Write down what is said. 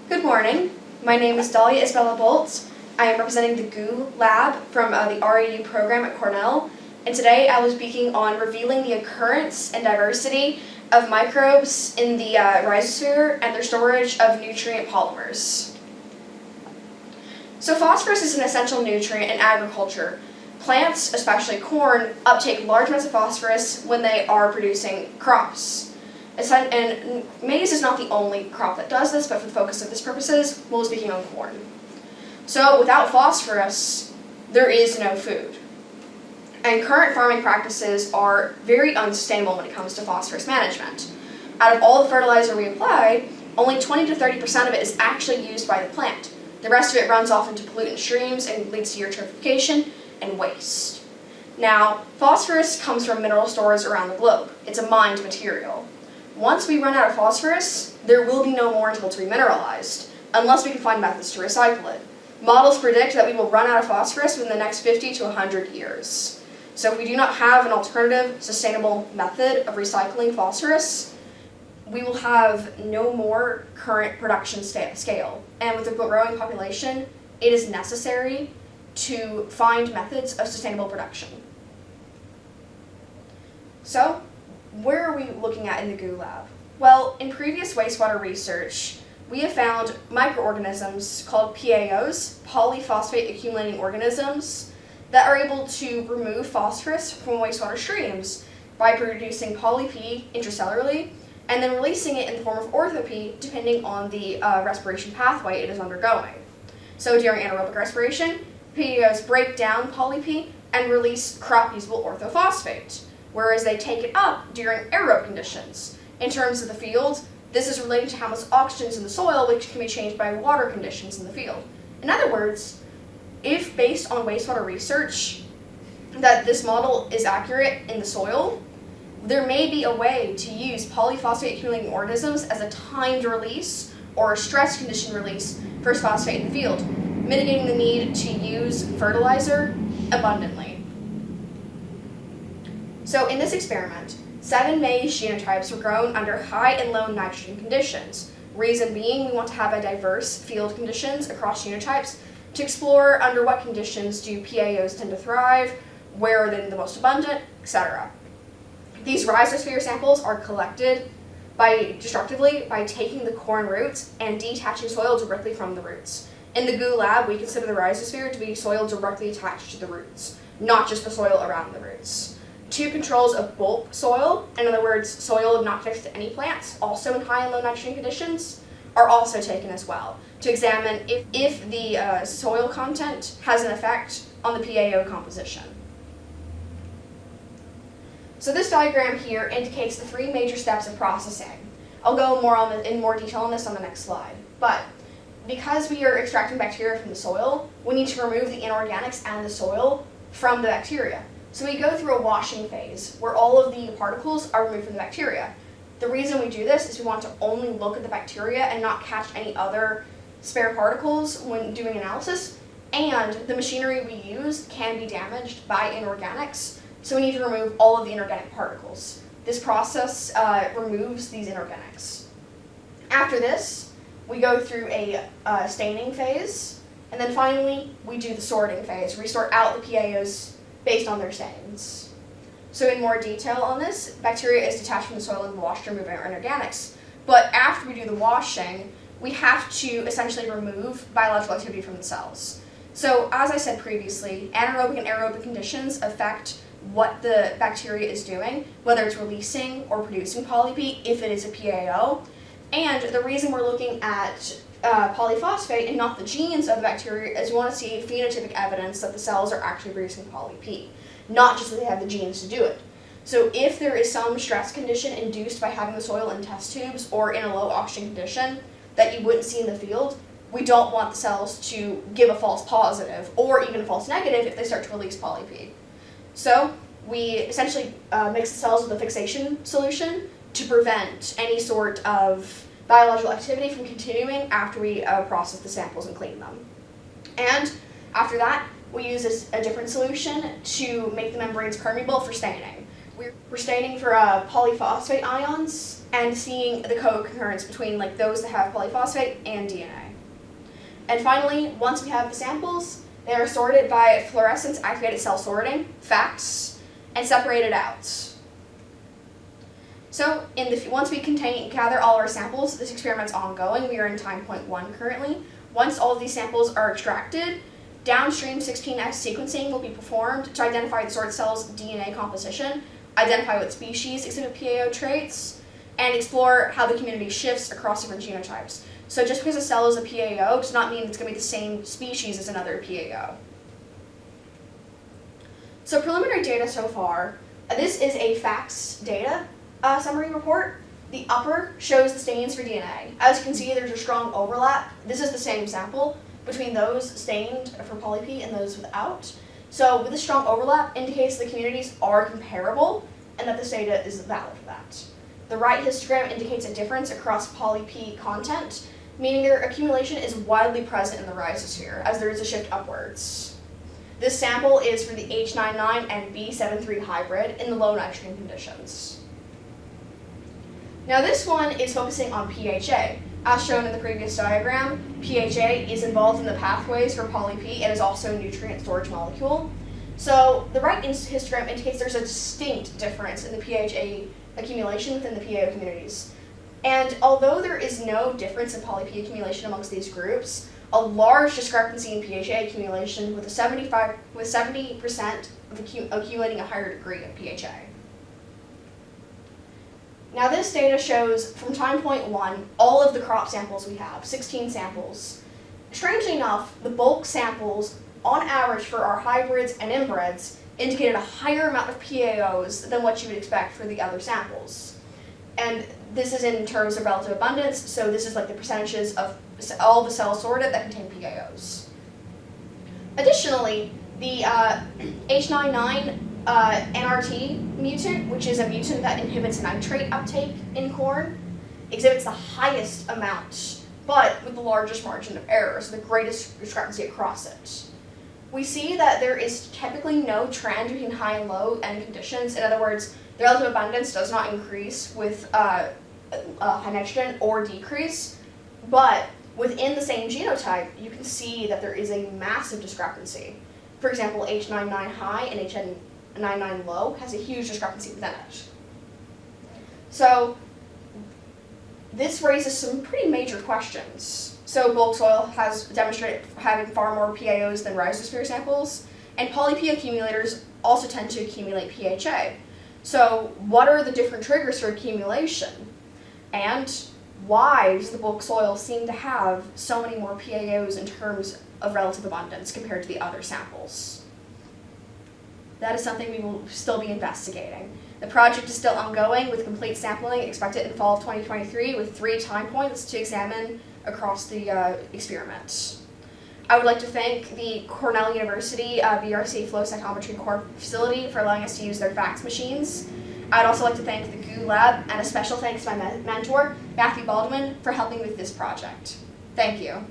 Good morning. My name is Dahlia Bolt. I am representing the GOO lab from the RAU program at Cornell, and today I will be speaking on revealing the occurrence and diversity of microbes in the rhizosphere and their storage of nutrient polymers. So phosphorus is an essential nutrient in agriculture. Plants, especially corn, uptake large amounts of phosphorus when they are producing crops. And maize is not the only crop that does this, but for the focus of this purposes, we'll be speaking on corn. So without phosphorus, there is no food. And current farming practices are very unsustainable when it comes to phosphorus management. Out of all the fertilizer we apply, only 20 to 30% of it is actually used by the plant. The rest of it runs off into pollutant streams and leads to eutrophication and waste. Now, phosphorus comes from mineral stores around the globe. It's a mined material. Once we run out of phosphorus, there will be no more until it's remineralized, unless we can find methods to recycle it. Models predict that we will run out of phosphorus within the next 50 to 100 years. So if we do not have an alternative, sustainable method of recycling phosphorus, we will have no more current production scale. And with a growing population, it is necessary to find methods of sustainable production. So, where are we looking at in the GOO lab? Well, in previous wastewater research, we have found microorganisms called PAOs, polyphosphate accumulating organisms, that are able to remove phosphorus from wastewater streams by producing poly-P intracellularly and then releasing it in the form of ortho-P depending on the respiration pathway it is undergoing. So during anaerobic respiration, PAOs break down poly-P and release crop-usable orthophosphate, whereas they take it up during aerobic conditions. In terms of the field, this is related to how much oxygen is in the soil, which can be changed by water conditions in the field. In other words, if based on wastewater research that this model is accurate in the soil, there may be a way to use polyphosphate accumulating organisms as a timed release or a stress condition release for phosphate in the field, mitigating the need to use fertilizer abundantly. So in this experiment, 7 maize genotypes were grown under high and low nitrogen conditions. Reason being, we want to have a diverse field conditions across genotypes to explore under what conditions do PAOs tend to thrive, where are they the most abundant, etc. These rhizosphere samples are collected destructively by taking the corn roots and detaching soil directly from the roots. In the GOO lab, we consider the rhizosphere to be soil directly attached to the roots, not just the soil around the roots. 2 controls of bulk soil, in other words, soil not connected to any plants, also in high and low nitrogen conditions, are also taken as well to examine if the soil content has an effect on the PAO composition. So this diagram here indicates the 3 major steps of processing. I'll go in more detail on this on the next slide. But because we are extracting bacteria from the soil, we need to remove the inorganics and the soil from the bacteria. So we go through a washing phase where all of the particles are removed from the bacteria. The reason we do this is we want to only look at the bacteria and not catch any other spare particles when doing analysis, and the machinery we use can be damaged by inorganics, so we need to remove all of the inorganic particles. This process removes these inorganics. After this, we go through a staining phase, and then finally we do the sorting phase, where we sort out the PAOs based on their stains. So in more detail on this, bacteria is detached from the soil and washed to remove our inorganics. But after we do the washing, we have to essentially remove biological activity from the cells. So as I said previously, anaerobic and aerobic conditions affect what the bacteria is doing, whether it's releasing or producing poly-P, if it is a PAO. And the reason we're looking at polyphosphate and not the genes of the bacteria is we want to see phenotypic evidence that the cells are actually producing poly-P, not just that they have the genes to do it. So if there is some stress condition induced by having the soil in test tubes or in a low oxygen condition that you wouldn't see in the field, we don't want the cells to give a false positive or even a false negative if they start to release poly-P. So we essentially mix the cells with a fixation solution to prevent any sort of biological activity from continuing after we process the samples and clean them. And after that, we use a different solution to make the membranes permeable for staining. We're staining for polyphosphate ions and seeing the co-occurrence between like those that have polyphosphate and DNA. And finally, once we have the samples, they are sorted by fluorescence activated cell sorting, FACS, and separated out. So once we gather all our samples, this experiment's ongoing. We are in time point 1 currently. Once all of these samples are extracted, downstream 16S sequencing will be performed to identify the sorted cell's DNA composition, identify what species exhibit PAO traits, and explore how the community shifts across different genotypes. So just because a cell is a PAO does not mean it's going to be the same species as another PAO. So preliminary data so far, this is a FACS data summary report. The upper shows the stains for DNA. As you can see, there's a strong overlap. This is the same sample between those stained for polyp and those without. So with this strong overlap indicates the communities are comparable and that this data is valid for that. The right histogram indicates a difference across polyp content, meaning their accumulation is widely present in the rhizosphere as there is a shift upwards. This sample is for the H99 and B73 hybrid in the low nitrogen conditions. Now this one is focusing on PHA. As shown in the previous diagram, PHA is involved in the pathways for polyp and is also a nutrient storage molecule. So the right histogram indicates there's a distinct difference in the PHA accumulation within the PAO communities. And although there is no difference in polyp accumulation amongst these groups, a large discrepancy in PHA accumulation with 70% of accumulating a higher degree of PHA. Now this data shows from time point 1 all of the crop samples we have, 16 samples. Strangely enough, the bulk samples on average for our hybrids and inbreds indicated a higher amount of PAOs than what you would expect for the other samples. And this is in terms of relative abundance, so this is like the percentages of all the cells sorted that contain PAOs. Additionally, the H99 NRT mutant, which is a mutant that inhibits nitrate uptake in corn, exhibits the highest amount, but with the largest margin of error, so the greatest discrepancy across it. We see that there is typically no trend between high and low end conditions. In other words, the relative abundance does not increase with high nitrogen or decrease, but within the same genotype, you can see that there is a massive discrepancy. For example, H99 high and H99 low has a huge discrepancy within it. So this raises some pretty major questions. So bulk soil has demonstrated having far more PAOs than rhizosphere samples, and polyp accumulators also tend to accumulate PHA. So what are the different triggers for accumulation? And why does the bulk soil seem to have so many more PAOs in terms of relative abundance compared to the other samples? That is something we will still be investigating. The project is still ongoing with complete sampling expected in fall of 2023 with 3 time points to examine across the experiment. I would like to thank the Cornell University BRC Flow Cytometry Core facility for allowing us to use their FACS machines. I'd also like to thank the GOO Lab and a special thanks to my mentor, Matthew Baldwin, for helping with this project. Thank you.